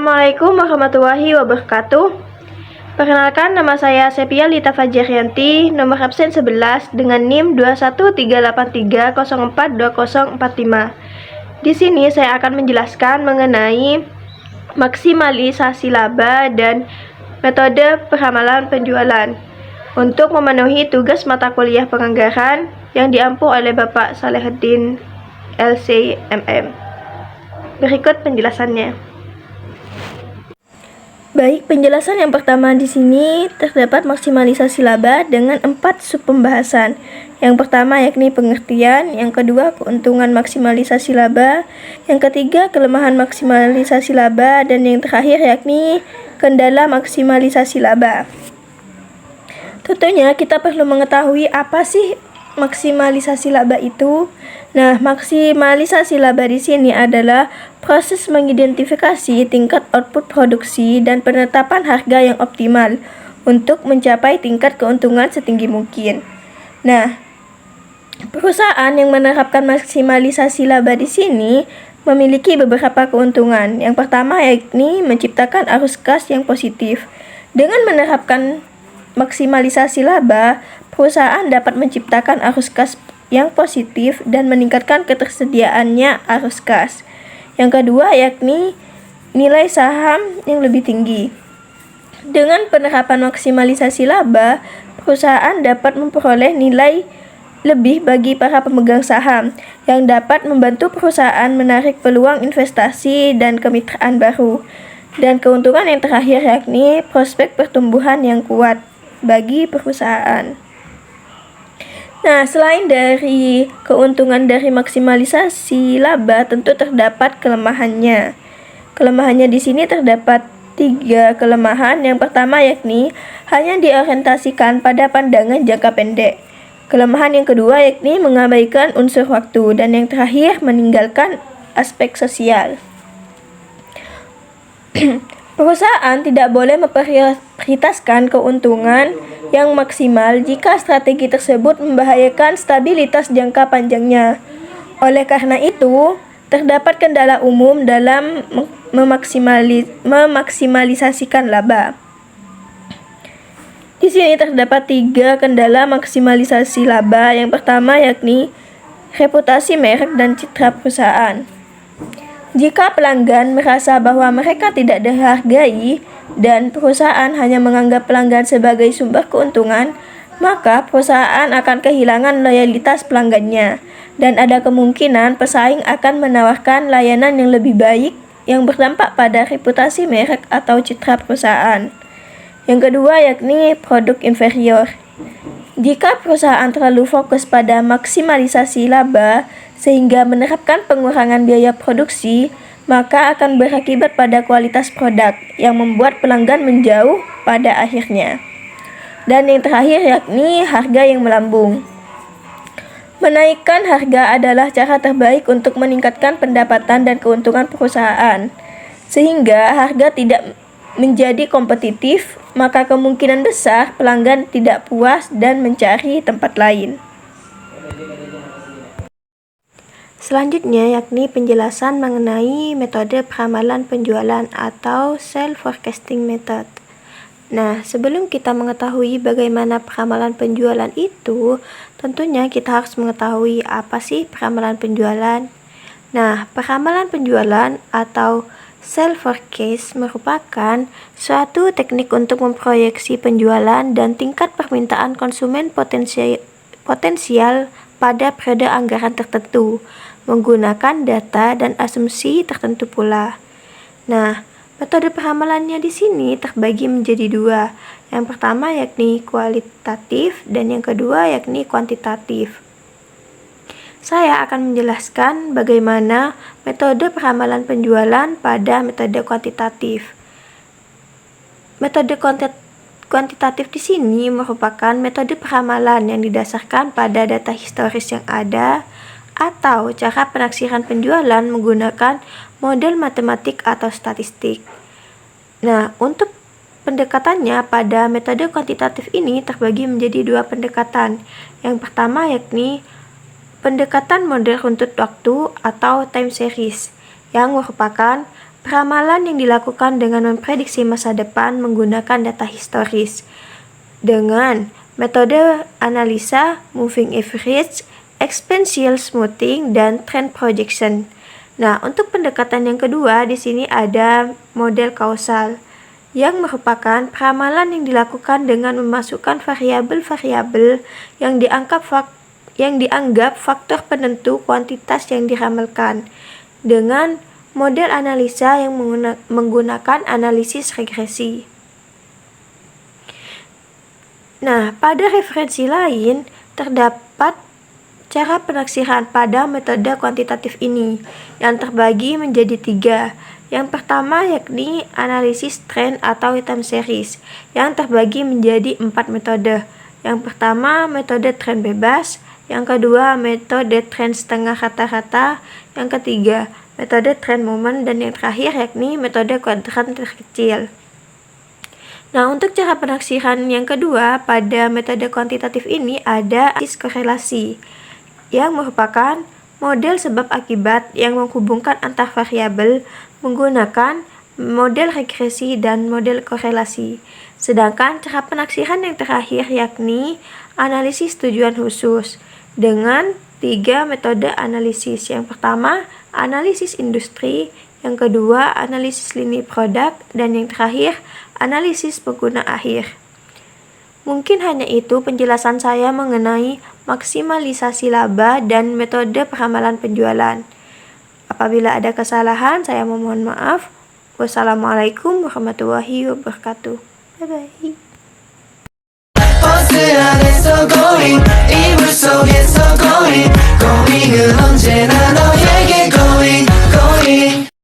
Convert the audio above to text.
Assalamualaikum warahmatullahi wabarakatuh. Perkenalkan, nama saya Sepia Lita Fajrianti, nomor absen 11 dengan NIM 21383042045. Di sini saya akan menjelaskan mengenai maksimalisasi laba dan metode peramalan penjualan untuk memenuhi tugas mata kuliah penganggaran yang diampu oleh Bapak Salehuddin LC.MM. Berikut penjelasannya. Baik, penjelasan yang pertama di sini terdapat maksimalisasi laba dengan 4 subpembahasan. Yang pertama yakni pengertian, yang kedua keuntungan maksimalisasi laba, yang ketiga kelemahan maksimalisasi laba, dan yang terakhir yakni kendala maksimalisasi laba. Tentunya kita perlu mengetahui apa sih maksimalisasi laba itu. Nah, maksimalisasi laba di sini adalah proses mengidentifikasi tingkat output produksi dan penetapan harga yang optimal untuk mencapai tingkat keuntungan setinggi mungkin. Nah, perusahaan yang menerapkan maksimalisasi laba di sini memiliki beberapa keuntungan. Yang pertama yakni menciptakan arus kas yang positif. Dengan menerapkan maksimalisasi laba, perusahaan dapat menciptakan arus kas yang positif dan meningkatkan ketersediaannya arus kas. Yang kedua yakni nilai saham yang lebih tinggi. Dengan penerapan maksimalisasi laba, perusahaan dapat memperoleh nilai lebih bagi para pemegang saham yang dapat membantu perusahaan menarik peluang investasi dan kemitraan baru. Dan keuntungan yang terakhir yakni prospek pertumbuhan yang kuat bagi perusahaan. Nah, selain dari keuntungan dari maksimalisasi laba, tentu terdapat kelemahannya. Kelemahannya di sini terdapat 3 kelemahan. Yang pertama yakni hanya diorientasikan pada pandangan jangka pendek. Kelemahan yang kedua yakni mengabaikan unsur waktu, dan yang terakhir meninggalkan aspek sosial. Perusahaan tidak boleh memprioritaskan keuntungan yang maksimal jika strategi tersebut membahayakan stabilitas jangka panjangnya. Oleh karena itu, terdapat kendala umum dalam memaksimalisasikan laba. Di sini terdapat 3 kendala maksimalisasi laba. Yang pertama yakni reputasi merek dan citra perusahaan. Jika pelanggan merasa bahwa mereka tidak dihargai dan perusahaan hanya menganggap pelanggan sebagai sumber keuntungan, maka perusahaan akan kehilangan loyalitas pelanggannya, dan ada kemungkinan pesaing akan menawarkan layanan yang lebih baik yang berdampak pada reputasi merek atau citra perusahaan. Yang kedua yakni produk inferior. Jika perusahaan terlalu fokus pada maksimalisasi laba sehingga menerapkan pengurangan biaya produksi, maka akan berakibat pada kualitas produk yang membuat pelanggan menjauh pada akhirnya. Dan yang terakhir yakni harga yang melambung. Menaikkan harga adalah cara terbaik untuk meningkatkan pendapatan dan keuntungan perusahaan. Sehingga harga tidak menjadi kompetitif, maka kemungkinan besar pelanggan tidak puas dan mencari tempat lain. Selanjutnya yakni penjelasan mengenai metode peramalan penjualan atau sales forecasting method. Nah, sebelum kita mengetahui bagaimana peramalan penjualan itu, tentunya kita harus mengetahui apa sih peramalan penjualan. Nah, peramalan penjualan atau sales forecast merupakan suatu teknik untuk memproyeksi penjualan dan tingkat permintaan konsumen potensial pada periode anggaran tertentu, menggunakan data dan asumsi tertentu pula. Nah, metode peramalannya di sini terbagi menjadi 2. Yang pertama yakni kualitatif dan yang kedua yakni kuantitatif. Saya akan menjelaskan bagaimana metode peramalan penjualan pada metode kuantitatif. Metode kuantitatif di sini merupakan metode peramalan yang didasarkan pada data historis yang ada atau cara penaksiran penjualan menggunakan model matematik atau statistik. Nah, untuk pendekatannya pada metode kuantitatif ini terbagi menjadi 2 pendekatan. Yang pertama yakni pendekatan model runtut waktu atau time series, yang merupakan Peramalan yang dilakukan dengan memprediksi masa depan menggunakan data historis dengan metode analisa, moving average, exponential smoothing, dan trend projection. Nah, untuk pendekatan yang kedua di sini ada model kausal yang merupakan peramalan yang dilakukan dengan memasukkan variabel-variabel yang dianggap faktor penentu kuantitas yang diramalkan dengan model analisa yang menggunakan analisis regresi. Nah, pada referensi lain terdapat cara penaksiran pada metode kuantitatif ini yang terbagi menjadi 3. Yang pertama yakni analisis tren atau time series yang terbagi menjadi 4 metode. Yang pertama metode tren bebas, yang kedua metode tren setengah rata-rata, yang ketiga metode tren moment, dan yang terakhir yakni metode kuadran terkecil. Nah, untuk cara penaksiran yang kedua pada metode kuantitatif ini ada analisis korelasi yang merupakan model sebab akibat yang menghubungkan antar variabel menggunakan model regresi dan model korelasi. Sedangkan cara penaksiran yang terakhir yakni analisis tujuan khusus dengan 3 metode analisis. Yang pertama, analisis industri, yang kedua, analisis lini produk, dan yang terakhir, analisis pengguna akhir. Mungkin hanya itu penjelasan saya mengenai maksimalisasi laba dan metode peramalan penjualan. Apabila ada kesalahan, saya memohon maaf. Wassalamualaikum warahmatullahi wabarakatuh. Bye-bye.